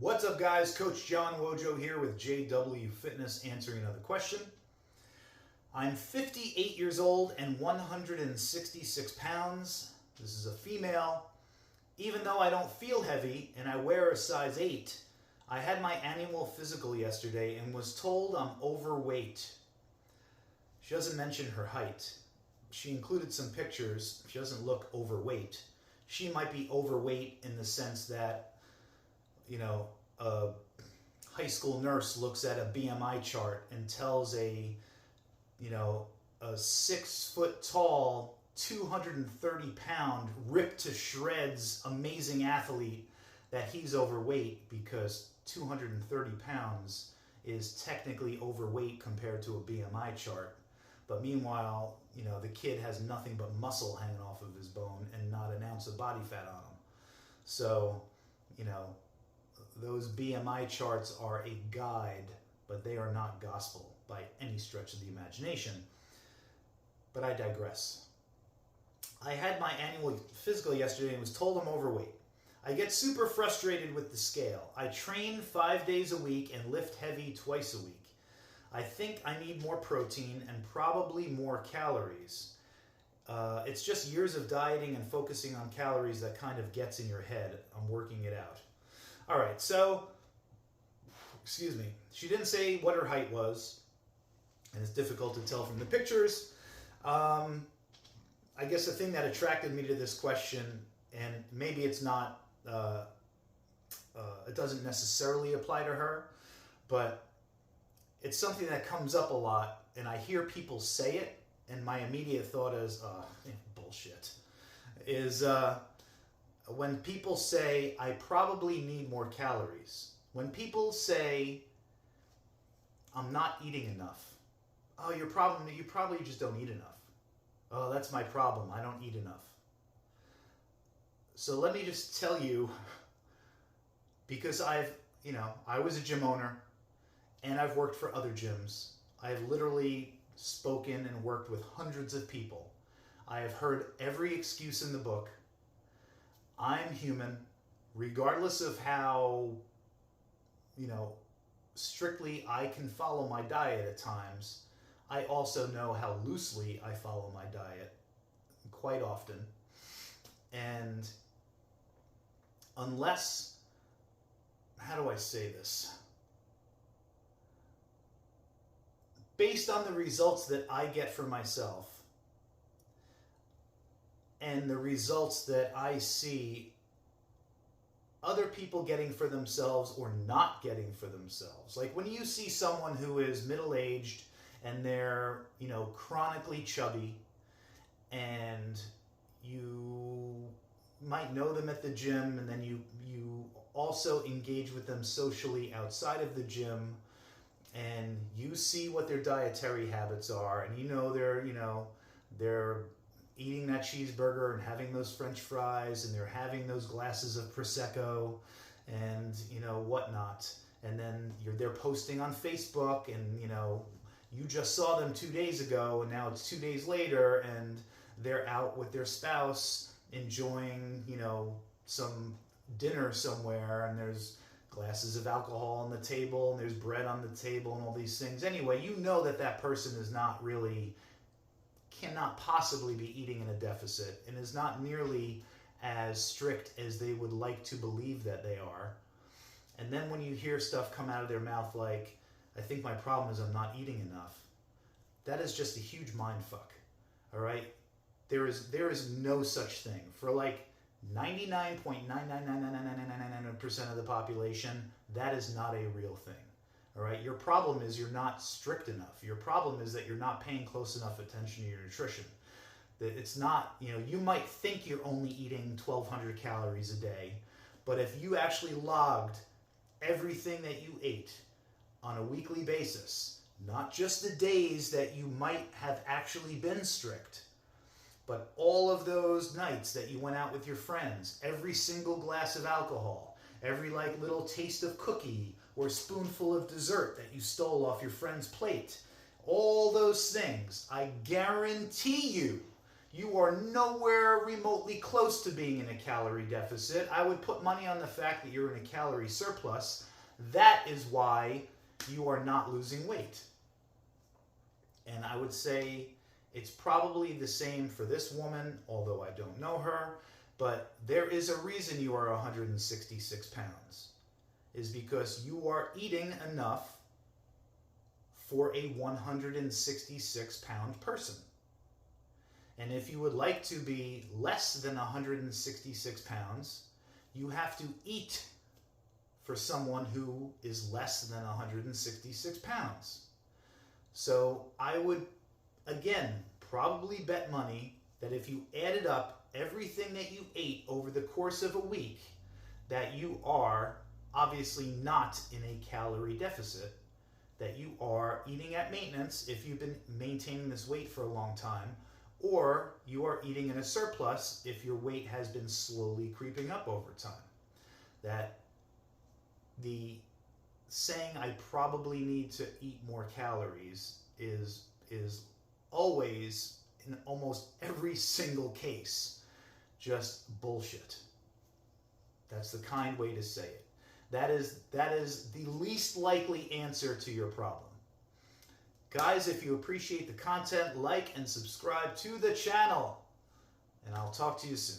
What's up, guys? Coach John Wojo here with JW Fitness answering another question. I'm 58 years old and 166 pounds. This is a female. Even though I don't feel heavy and I wear a size 8, I had my annual physical yesterday and was told I'm overweight. She doesn't mention her height. She included some pictures. She doesn't look overweight. She might be overweight in the sense that, a high school nurse looks at a BMI chart and tells a 6 foot tall, 230 pound, ripped to shreds, amazing athlete that he's overweight because 230 pounds is technically overweight compared to a BMI chart. But meanwhile, the kid has nothing but muscle hanging off of his bone and not an ounce of body fat on him. So, those BMI charts are a guide, but they are not gospel by any stretch of the imagination. But I digress. I had my annual physical yesterday and was told I'm overweight. I get super frustrated with the scale. I train 5 days a week and lift heavy twice a week. I think I need more protein and probably more calories. It's just years of dieting and focusing on calories that kind of gets in your head. I'm working it out. All right, so, she didn't say what her height was, and it's difficult to tell from the pictures. I guess the thing that attracted me to this question, and maybe it's not, it doesn't necessarily apply to her, but it's something that comes up a lot, and I hear people say it, and my immediate thought is, bullshit, is when people say, I probably need more calories. When people say, I'm not eating enough. Oh, you probably just don't eat enough. Oh, that's my problem. I don't eat enough. So let me just tell you, because I was a gym owner and I've worked for other gyms. I've literally spoken and worked with hundreds of people. I have heard every excuse in the book. I'm human, regardless of how, strictly I can follow my diet at times. I also know how loosely I follow my diet quite often. And unless, how do I say this? Based on the results that I get for myself and the results that I see other people getting for themselves or not getting for themselves. Like when you see someone who is middle-aged and they're, chronically chubby, and you might know them at the gym, and then you also engage with them socially outside of the gym, and you see what their dietary habits are, and they're eating that cheeseburger and having those French fries, and they're having those glasses of Prosecco and whatnot, and then they're posting on Facebook, and you just saw them 2 days ago, and now it's 2 days later, and they're out with their spouse enjoying some dinner somewhere, and there's glasses of alcohol on the table, and there's bread on the table, and all these things. Anyway, that person is cannot possibly be eating in a deficit and is not nearly as strict as they would like to believe that they are. And then when you hear stuff come out of their mouth like, I think my problem is I'm not eating enough, that is just a huge mind fuck. All right? There is no such thing. For like 99.9999999% of the population, that is not a real thing. All right? Your problem is you're not strict enough. Your problem is that you're not paying close enough attention to your nutrition. That it's not, you might think you're only eating 1,200 calories a day, but if you actually logged everything that you ate on a weekly basis, not just the days that you might have actually been strict, but all of those nights that you went out with your friends, every single glass of alcohol, every little taste of cookie or spoonful of dessert that you stole off your friend's plate, all those things, I guarantee you you are nowhere remotely close to being in a calorie deficit. I would put money on the fact that you're in a calorie surplus. That is why you are not losing weight. And I would say it's probably the same for this woman, although I don't know her, but there is a reason you are 166 pounds. Is because you are eating enough for a 166 pound person. And if you would like to be less than 166 pounds, you have to eat for someone who is less than 166 pounds. So I would, again, probably bet money that if you added up everything that you ate over the course of a week, that you are obviously not in a calorie deficit, that you are eating at maintenance if you've been maintaining this weight for a long time, or you are eating in a surplus if your weight has been slowly creeping up over time. That the saying I probably need to eat more calories is always, in almost every single case, just bullshit. That's the kind way to say it. That is the least likely answer to your problem. Guys, if you appreciate the content, like and subscribe to the channel. And I'll talk to you soon.